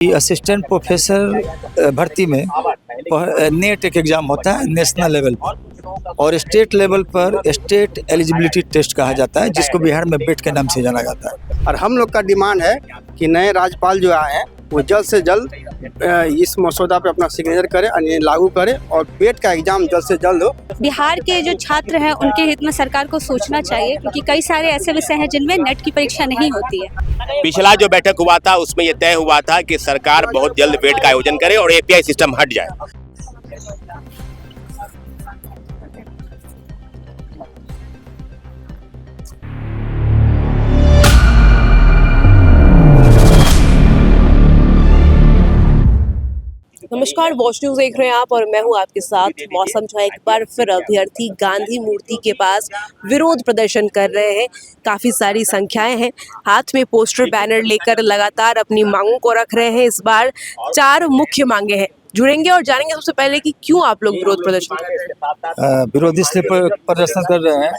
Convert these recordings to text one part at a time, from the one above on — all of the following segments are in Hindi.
असिस्टेंट प्रोफेसर भर्ती में नेट एक एग्ज़ाम होता है नेशनल लेवल पर, और स्टेट लेवल पर स्टेट एलिजिबिलिटी टेस्ट कहा जाता है, जिसको बिहार में बेट के नाम से जाना जाता है। और हम लोग का डिमांड है कि नए राज्यपाल जो आए हैं वो जल्द से जल्द इस मसौदा पे अपना सिग्नेचर करें और ये लागू करें और बेट का एग्जाम जल्द से जल्द हो। बिहार के जो छात्र हैं उनके हित में सरकार को सोचना चाहिए, क्योंकि कई सारे ऐसे विषय हैं जिनमें नेट की परीक्षा नहीं होती है। पिछला जो बैठक हुआ था उसमें यह तय हुआ था कि सरकार बहुत जल्द बेट का आयोजन करे और एपीआई सिस्टम हट जाए। नमस्कार, वॉच न्यूज देख रहे हैं आप और मैं हूं आपके साथ। मौसम जो है एक बार फिर अभ्यर्थी गांधी मूर्ति के पास विरोध प्रदर्शन कर रहे हैं। काफी सारी संख्याएं हैं, हाथ में पोस्टर बैनर लेकर लगातार अपनी मांगों को रख रहे हैं। इस बार 4 मुख्य मांगे हैं। जुड़ेंगे और जानेंगे सबसे पहले कि क्यों आप लोग विरोध प्रदर्शन कर रहे हैं। विरोध इसलिए प्रदर्शन कर रहे हैं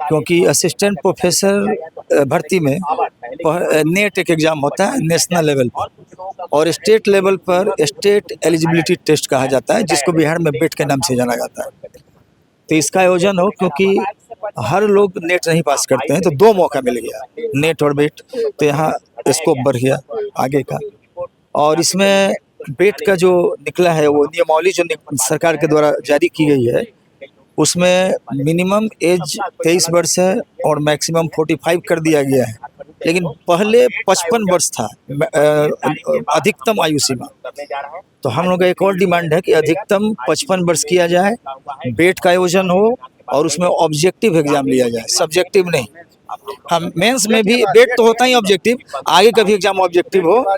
क्योंकि असिस्टेंट प्रोफेसर भर्ती में नेट एक एग्ज़ाम होता है नेशनल लेवल पर, और स्टेट लेवल पर स्टेट एलिजिबिलिटी टेस्ट कहा जाता है, जिसको बिहार में बेट के नाम से जाना जाता है। तो इसका आयोजन हो, क्योंकि हर लोग नेट नहीं पास करते हैं, तो 2 मौका मिल गया, नेट और बेट। तो यहाँ स्कोप बढ़ गया आगे का। और इसमें बेट का जो निकला है वो नियमावली जो सरकार के द्वारा जारी की गई है, उसमें मिनिमम एज 23 वर्ष है और मैक्सिमम 45 कर दिया गया है। लेकिन पहले 55 वर्ष था अधिकतम आयु सीमा। तो हम लोग का एक और डिमांड है कि अधिकतम 55 वर्ष किया जाए, बेट का आयोजन हो और उसमें ऑब्जेक्टिव एग्जाम लिया जाए, सब्जेक्टिव नहीं। हम मेंस में भी बेट तो होता ही ऑब्जेक्टिव, आगे का भी एग्जाम ऑब्जेक्टिव हो,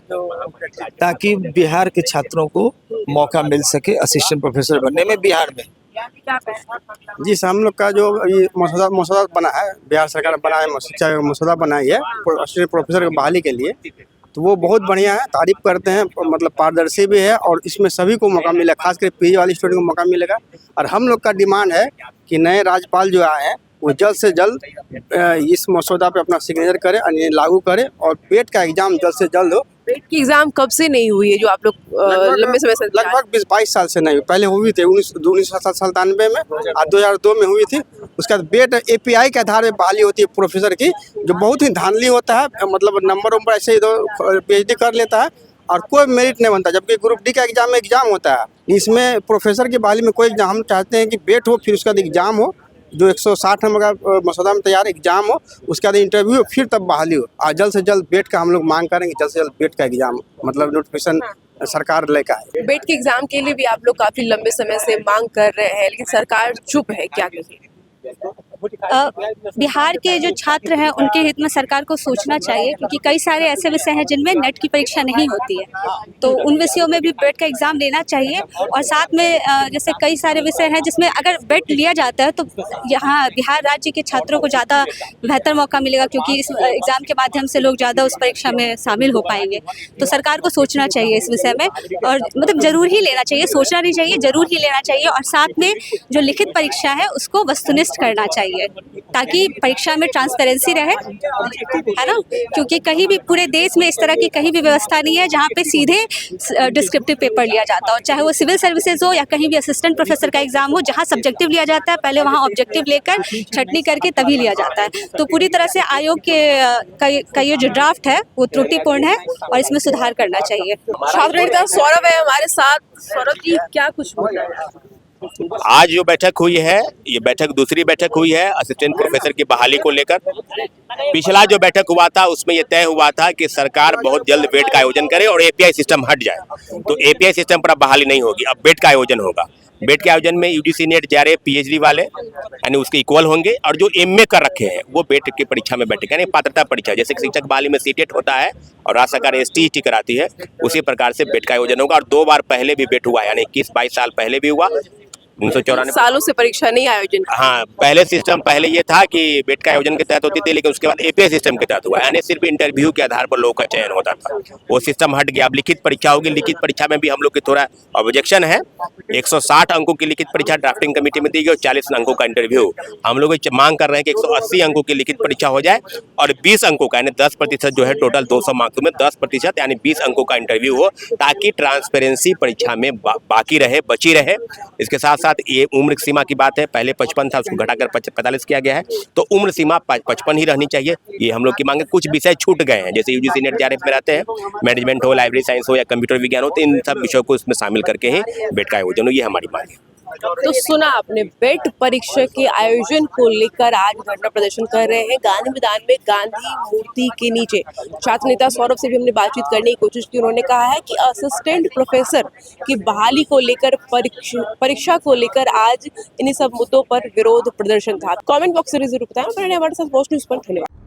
ताकि बिहार के छात्रों को मौका मिल सके असिस्टेंट प्रोफेसर बनने में बिहार में। जी, हम लोग का जो ये मसौदा बना है, बिहार सरकार बना है, शिक्षा का मसौदा बनाई है असिस्टेंट प्रोफेसर की बहाली के लिए, तो वो बहुत बढ़िया है, तारीफ करते हैं। मतलब पारदर्शी भी है और इसमें सभी को मौका मिलेगा, खासकर पीजी वाले स्टूडेंट को मौका मिलेगा। और हम लोग का डिमांड है कि नए राज्यपाल जो आए हैं वो जल्द से जल्द इस मसौदा पे अपना सिग्नेचर करें और ये लागू करें और बेट का एग्जाम जल्द से जल्द हो। बेट की एग्जाम कब से नहीं हुई है जो आप लोग लंबे समय से? लगभग 20-22 साल से नहीं हुई। पहले हुई थी 1997 में और 2002 में हुई थी। उसके बाद बेट एपीआई के आधार पर बहाली होती है प्रोफेसर की, जो बहुत ही धांधली होता है। मतलब नंबर ऐसे ही पीएचडी कर लेता है और कोई मेरिट नहीं बनता, जबकि ग्रुप डी का एग्जाम होता है। इसमें प्रोफेसर की बहाली में कोई एग्जाम, हम चाहते हैं कि बेट हो, फिर उसके बाद एग्जाम हो, जो 160 नंबर का मसौदा में तैयार एग्जाम हो, उसके बाद इंटरव्यू हो, फिर तब बहाली हो। और जल्द से जल्द बेट का हम लोग मांग करेंगे, जल्द से जल्द बेट का एग्जाम मतलब नोटिफिकेशन सरकार लेकर आए। बेट के एग्जाम के लिए भी आप लोग काफी लंबे समय से मांग कर रहे हैं, लेकिन सरकार चुप है, क्या कहिए? बिहार के जो छात्र हैं उनके हित में सरकार को सोचना चाहिए, क्योंकि कई सारे ऐसे विषय हैं जिनमें नेट की परीक्षा नहीं होती है। तो उन विषयों में भी बेट का एग्ज़ाम लेना चाहिए। और साथ में जैसे कई सारे विषय हैं जिसमें अगर बेट लिया जाता है तो यहाँ बिहार राज्य के छात्रों को ज़्यादा बेहतर मौका मिलेगा, क्योंकि इस एग्ज़ाम के माध्यम से लोग ज़्यादा उस परीक्षा में शामिल हो पाएंगे। तो सरकार को सोचना चाहिए इस विषय में, और मतलब ज़रूर ही लेना चाहिए, सोचना नहीं चाहिए, ज़रूर ही लेना चाहिए। और साथ में जो लिखित परीक्षा है उसको वस्तुनिष्ठ करना चाहिए, ताकि परीक्षा में ट्रांसपेरेंसी रहे, है ना। क्योंकि कहीं भी पूरे देश में इस तरह की कहीं भी व्यवस्था नहीं है जहाँ पे सीधे डिस्क्रिप्टिव पेपर लिया जाता हो, चाहे वो सिविल सर्विसेज हो या कहीं भी असिस्टेंट प्रोफेसर का एग्जाम हो। जहाँ सब्जेक्टिव लिया जाता है, पहले वहाँ ऑब्जेक्टिव लेकर छटनी करके तभी लिया जाता है। तो पूरी तरह से आयोग का ये जो ड्राफ्ट है वो त्रुटिपूर्ण है और इसमें सुधार करना चाहिए। छात्र नेता सौरभ है हमारे साथ। सौरभ जी, क्या कुछ बोलना है? आज जो बैठक हुई है, ये बैठक दूसरी बैठक हुई है असिस्टेंट प्रोफेसर की बहाली को लेकर। पिछला जो बैठक हुआ था उसमें यह तय हुआ था कि सरकार बहुत जल्द बेट का आयोजन करे और एपीआई सिस्टम हट जाए। तो एपीआई सिस्टम पर बहाली नहीं होगी, अब बेट का आयोजन होगा। बेट के आयोजन में यूजीसी नेट JRF पीएचडी वाले यानी उसके इक्वल होंगे, और जो एमए कर रखे हैं वो बेट की परीक्षा में बैठेंगे, यानी पात्रता परीक्षा। जैसे कि शिक्षक बहाली में सीटेट होता है और राज्य सरकार ST कराती है, उसी प्रकार से बेट का आयोजन होगा। और 2 बार पहले भी बेट हुआ, यानी 21-22 साल पहले भी हुआ 1994 सालों से परीक्षा नहीं आयोजन। हाँ, पहले सिस्टम पहले ये था कि बेट का आयोजन के तहत होती थी, लेकिन उसके बाद एपीआई सिस्टम के तहत हुआ, यानी सिर्फ इंटरव्यू के आधार पर लोगों का चयन होता था। वो सिस्टम हट गया, अब लिखित परीक्षा होगी। लिखित परीक्षा में भी हम लोग की थोड़ा ऑब्जेक्शन है। 160 अंकों की लिखित परीक्षा ड्राफ्टिंग कमेटी में दी गई और 40 अंकों का इंटरव्यू। हम लोग मांग कर रहे हैं कि 180 अंकों की लिखित परीक्षा हो जाए और 20 अंकों का यानी 10% जो है टोटल 200 मार्क्स में 10% यानी 20 अंकों का इंटरव्यू हो, ताकि ट्रांसपेरेंसी परीक्षा में बाकी रहे, बची रहे। इसके साथ साथ ये उम्र सीमा की बात है, पहले 55 था, उसको घटाकर 45 किया गया है, तो उम्र सीमा 55 ही रहनी चाहिए। ये हम लोग की मांग है। कुछ विषय छूट गए हैं, जैसे यूजीसी नेट जेआरएफ में रहते हैं, मैनेजमेंट हो, लाइब्रेरी साइंस हो या कंप्यूटर विज्ञान हो, तो इन सब विषयों को इसमें शामिल करके ही बेट का आयोजन हो, ये हमारी मांग है। तो सुना आपने, बेट परीक्षा के आयोजन को लेकर आज धरना प्रदर्शन कर रहे हैं गांधी मैदान में गांधी मूर्ति के नीचे। छात्र नेता सौरभ से भी हमने बातचीत करने की कोशिश की। उन्होंने कहा है कि असिस्टेंट प्रोफेसर की बहाली को लेकर, परीक्षा को लेकर आज इन्हीं सब मुद्दों पर विरोध प्रदर्शन था। कमेंट बॉक्स से जरूर बताएं। हमारे साथ वॉच न्यूज़ पर धन्यवाद।